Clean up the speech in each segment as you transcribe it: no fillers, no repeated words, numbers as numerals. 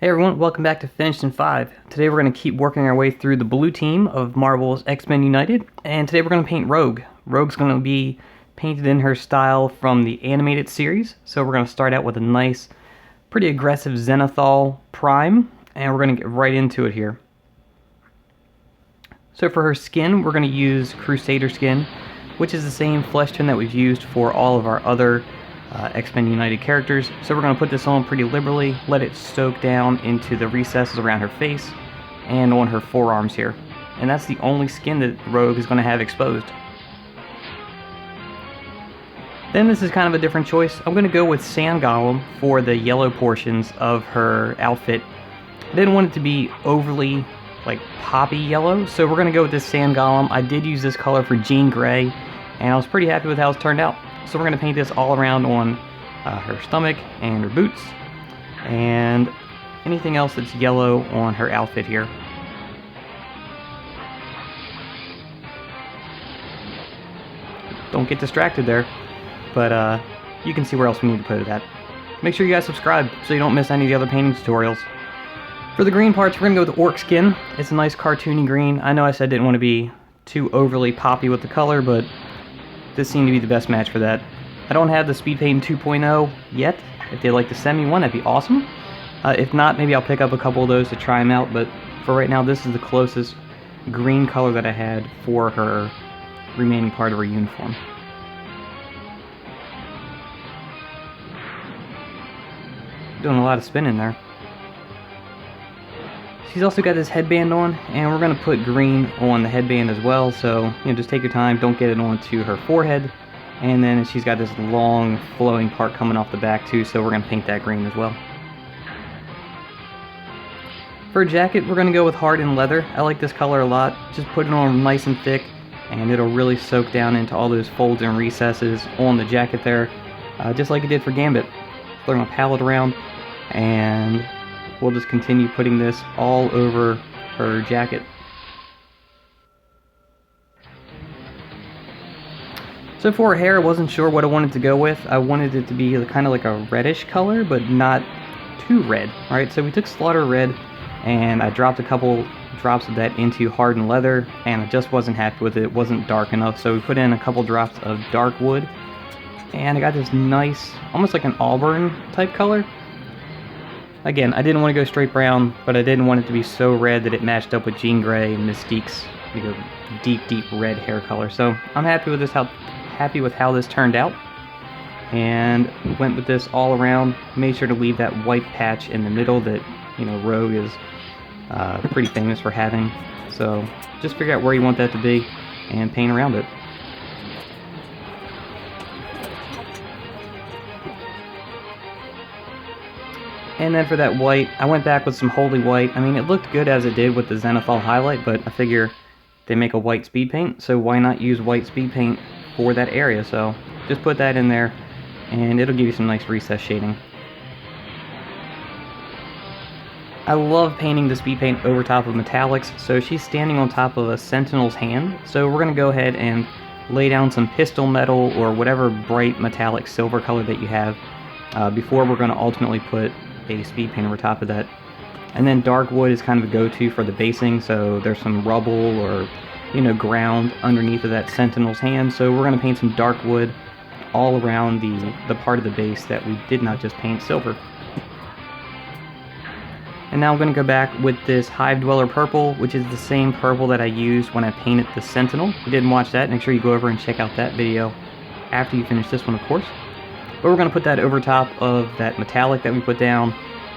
Hey everyone, welcome back to Finished in 5. Today we're going to keep working our way through the blue team of Marvel's X-Men United, and today we're going to paint Rogue. Rogue's going to be painted in her style from the animated series, so we're going to start out with a nice, pretty aggressive Zenithal Prime, and we're going to get right into it here. So for her skin, we're going to use Crusader skin, which is the same flesh tone that we've used for all of our other X-Men United characters. So we're going to put this on pretty liberally, let it soak down into the recesses around her face and on her forearms here. And that's the only skin that Rogue is going to have exposed. Then this is kind of a different choice. I'm going to go with Sand Golem for the yellow portions of her outfit. I didn't want it to be overly like poppy yellow, so we're going to go with this Sand Golem. I did use this color for Jean Grey, and I was pretty happy with how it's turned out. So we're going to paint this all around on her stomach and her boots, and anything else that's yellow on her outfit here. Don't get distracted there, but you can see where else we need to put it at. Make sure you guys subscribe so you don't miss any of the other painting tutorials. For the green parts, we're going to go with Orc Skin. It's a nice cartoony green. I know I said I didn't want to be too overly poppy with the color, but this seemed to be the best match for that. I don't have the Speedpaint 2.0 yet. If they'd like to send me one, that'd be awesome. If not, maybe I'll pick up a couple of those to try them out, but for right now, this is the closest green color that I had for her remaining part of her uniform. Doing a lot of spinning there. She's also got this headband on, and we're going to put green on the headband as well, so just take your time, don't get it onto her forehead. And then she's got this long flowing part coming off the back too, so we're going to paint that green as well. For a jacket, we're going to go with hardened leather. I like this color a lot. Just put it on nice and thick, and it'll really soak down into all those folds and recesses on the jacket there, just like it did for Gambit. Throw my palette around, and we'll just continue putting this all over her jacket. So for her hair, I wasn't sure what I wanted to go with. I wanted it to be kind of like a reddish color, but not too red. Alright, so we took Slaughter Red, and I dropped a couple drops of that into hardened leather, and I just wasn't happy with it. It wasn't dark enough, so we put in a couple drops of dark wood, and I got this nice, almost like an auburn type color. Again, I didn't want to go straight brown, but I didn't want it to be so red that it matched up with Jean Grey and Mystique's deep red hair color. So I'm happy with this, happy with how this turned out, and went with this all around. Made sure to leave that white patch in the middle that Rogue is pretty famous for having. So just figure out where you want that to be and paint around it. And then for that white, I went back with some Holy White. I mean, it looked good as it did with the Zenithal highlight, but I figure they make a white speed paint, so why not use white speed paint for that area? So just put that in there, and it'll give you some nice recess shading. I love painting the speed paint over top of metallics, so she's standing on top of a Sentinel's hand. So we're going to go ahead and lay down some pistol metal or whatever bright metallic silver color that you have before we're going to ultimately put a speed paint over top of that. And then dark wood is kind of a go-to for the basing, so there's some rubble or ground underneath of that Sentinel's hand, so we're going to paint some dark wood all around the part of the base that we did not just paint silver. And now I'm going to go back with this Hive Dweller purple, which is the same purple that I used when I painted the Sentinel. If you didn't watch that, make sure you go over and check out that video after you finish this one, of course. But we're going to put that over top of that metallic that we put down,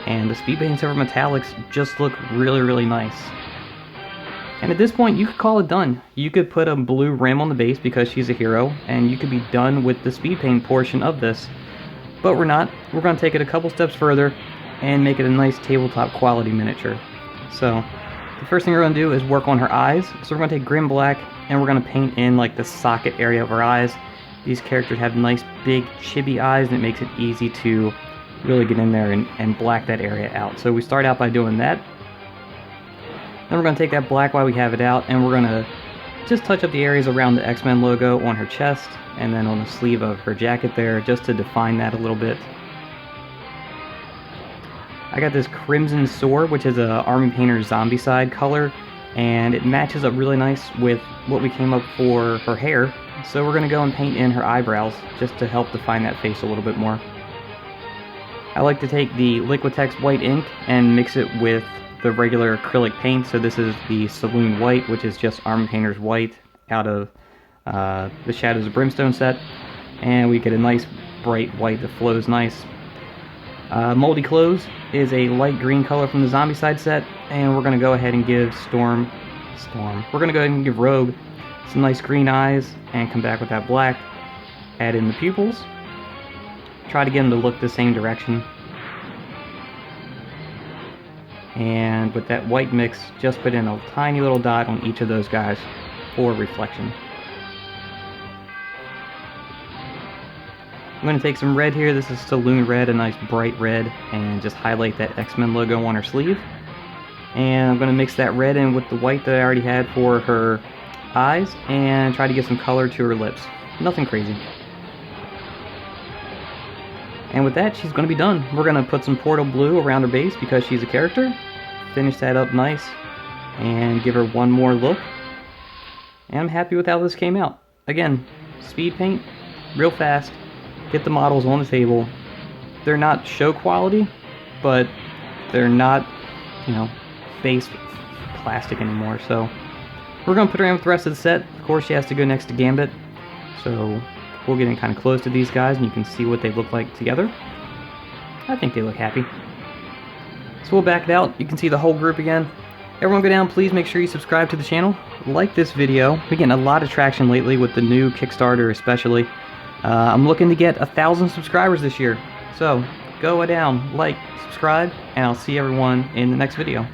and the speed paints over metallics just look really nice. And at this point, you could call it done. You could put a blue rim on the base because she's a hero, and you could be done with the speed paint portion of this. But we're not. We're going to take it a couple steps further and make it a nice tabletop quality miniature. So the first thing we're going to do is work on her eyes. So we're going to take Grim Black, and we're going to paint in like the socket area of her eyes. These characters have nice big chibi eyes, and it makes it easy to really get in there and black that area out. So we start out by doing that. Then we're going to take that black while we have it out, and we're going to just touch up the areas around the X-Men logo on her chest and then on the sleeve of her jacket there, just to define that a little bit. I got this Crimson Soar, which is a Army Painter Zombicide color, and it matches up really nice with what we came up for her hair. So we're going to go and paint in her eyebrows just to help define that face a little bit more. I like to take the Liquitex white ink and mix it with the regular acrylic paint. So this is the Saloon White, which is just Army Painter's white out of the Shadows of Brimstone set. And we get a nice bright white that flows nice. Moldy Clothes is a light green color from the Zombicide set, and we're going to go ahead and give We're going to go ahead and give Rogue some nice green eyes and come back with that black. Add in the pupils. Try to get them to look the same direction. And with that white mix, just put in a tiny little dot on each of those guys for reflection. I'm going to take some red here. This is Saloon Red, a nice bright red, and just highlight that X-Men logo on her sleeve. And I'm going to mix that red in with the white that I already had for her eyes and try to get some color to her lips. Nothing crazy. And with that, she's going to be done. We're going to put some Portal Blue around her base because she's a character. Finish that up nice and give her one more look. And I'm happy with how this came out. Again, speed paint, real fast. Get the models on the table. They're not show quality, but they're not, base plastic anymore. So we're going to put her in with the rest of the set. Of course, she has to go next to Gambit. So we'll get in kind of close to these guys, and you can see what they look like together. I think they look happy. So we'll back it out. You can see the whole group again. Everyone go down, please make sure you subscribe to the channel. Like this video. We're getting a lot of traction lately with the new Kickstarter especially. I'm looking to get 1,000 subscribers this year. So go down, like, subscribe, and I'll see everyone in the next video.